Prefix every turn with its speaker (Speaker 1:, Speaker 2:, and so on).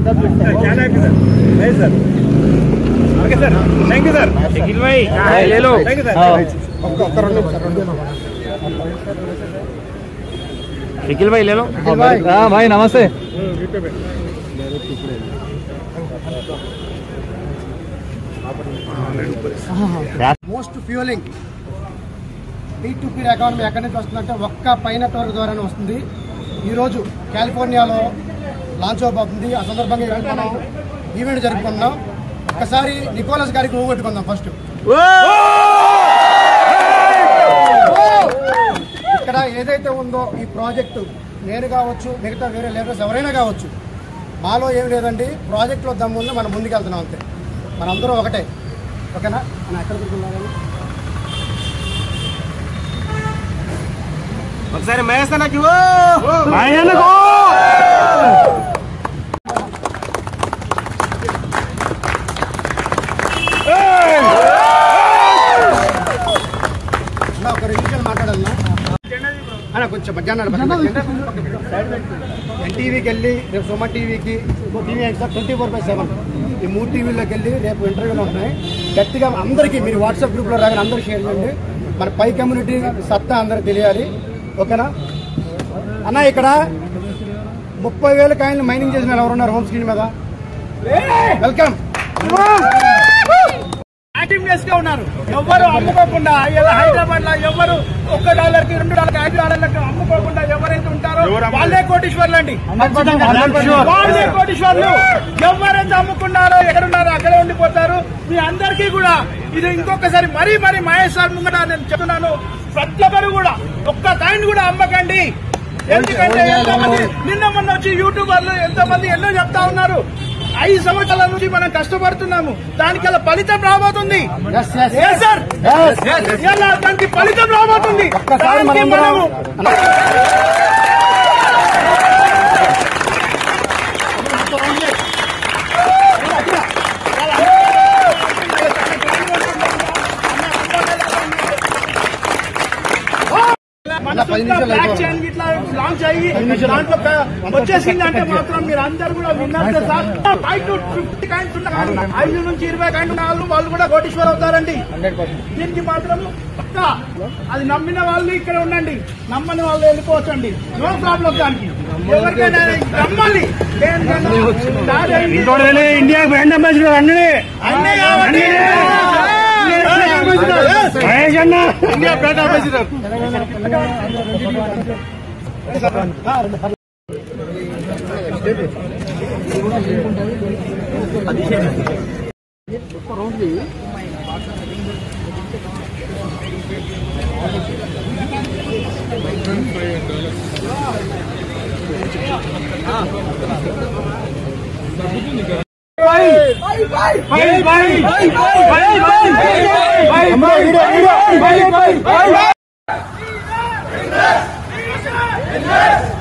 Speaker 1: చాలా happy sir. Nice sir. Okay sir, thank you sir. Nikhil భాయ్ ले लो. Thank you sir. निखिल भाई ले लो.
Speaker 2: हाँ भाई नमस्ते.
Speaker 3: మోస్ట్ ఫ్యూలింగ్ P2P ఎకానమీ ఎక్కడి నుంచి వస్తుందంటే ఒక్క పైన నెట్వర్క్ ద్వారానే వస్తుంది. ఈరోజు కాలిఫోర్నియాలో లాంచ్ అవబోతుంది. ఆ సందర్భంగా ఈరోజు మనం ఈవెంట్ జరుపుకుంటున్నాం. ఒక్కసారి నికోలస్ గారికి ఊగొట్టుకుందాం. ఫస్ట్ ఇక్కడ ఏదైతే ఉందో ఈ ప్రాజెక్టు నేను కావచ్చు, మిగతా వేరే లీడర్స్ ఎవరైనా కావచ్చు, మాలో ఏం లేదండి. ప్రాజెక్టులో దమ్ముంది, మనం ముందుకు వెళ్తున్నాం అంతే. మనందరం ఒకటే. ఓకేనా? మనం ఎక్కడ కూర్చున్నాము?
Speaker 1: ఒకసారి మహేష్ అన్నకి
Speaker 3: ఒక 2 నిమిషాలు మాట్లాడాలన్నా కొంచెం మధ్యాహ్నం ఎన్టీవీకి వెళ్ళి రేపు సుమన్ టీవీకి, టీవీ 24/7 ఈ 3 టీవీలోకి వెళ్ళి రేపు ఇంటర్వ్యూలు ఉంటున్నాయి. గట్టిగా అందరికీ మీరు వాట్సాప్ గ్రూప్లో రాగానే అందరూ షేర్ చేయండి. మన పై కమ్యూనిటీ సత్తా అందరికి తెలియాలి. ఓకేనా అన్న? ఇక్కడ 30,000 కాయిన్లు మైనింగ్ చేసిన ఎవరున్నారు హోమ్ స్క్రీన్ మీద? వెల్కమ్. యాక్టివ్నెస్ గా ఉన్నారు. ఎవరు అమ్ముకోకుండా హైదరాబాద్ లో ఎవరు $1, $2, $5 అమ్ముకోకుండా ఎవరైతే ఉంటారో వాళ్ళే కోటీశ్వర్లు అండి. వాళ్ళే కోటీశ్వర్లు. ఎవరైతే అమ్ముకున్నారో ఎక్కడున్నారో అక్కడే ఉండిపోతారు. మీ అందరికీ కూడా ఇది ఇంకొకసారి మరీ మహేష్ సార్ ముంగట నేను చెప్తున్నాను. ప్రతి ఒక్కరు కూడా ఒక్క కాయిన్ కూడా అమ్మకండి. ఎందుకంటే ఎంతోమంది నిన్న మొన్న వచ్చి యూట్యూబర్లు ఎంతోమంది ఎన్నో చెప్తా ఉన్నారు. 5 సంవత్సరాల నుంచి మనం కష్టపడుతున్నాము. దానికల్లా ఫలితం రాబోతుంది. దానికి ఫలితం రాబోతుంది. లాంచ్ అయ్యి దాంట్లో వచ్చేసింది అంటే మాత్రం మీరు అందరు కూడా విన్నారు సార్. 5 to 50 కాయిన్స్ ఉన్న 5 నుంచి 20 కాయిన్స్ ఉన్న వాళ్ళు కూడా కోటీశ్వర్ అవుతారండి. దీనికి మాత్రం అది నమ్మిన వాళ్ళు ఇక్కడ ఉండండి, నమ్మని వాళ్ళు వెళ్ళిపోవచ్చండి. No problem. దానికి ఎవరికైనా నమ్మాలి.
Speaker 1: ఇండియా బ్రాండ్ అంబాసిడర్ అన్నీ కావాలి. India brand ambassador. Bye.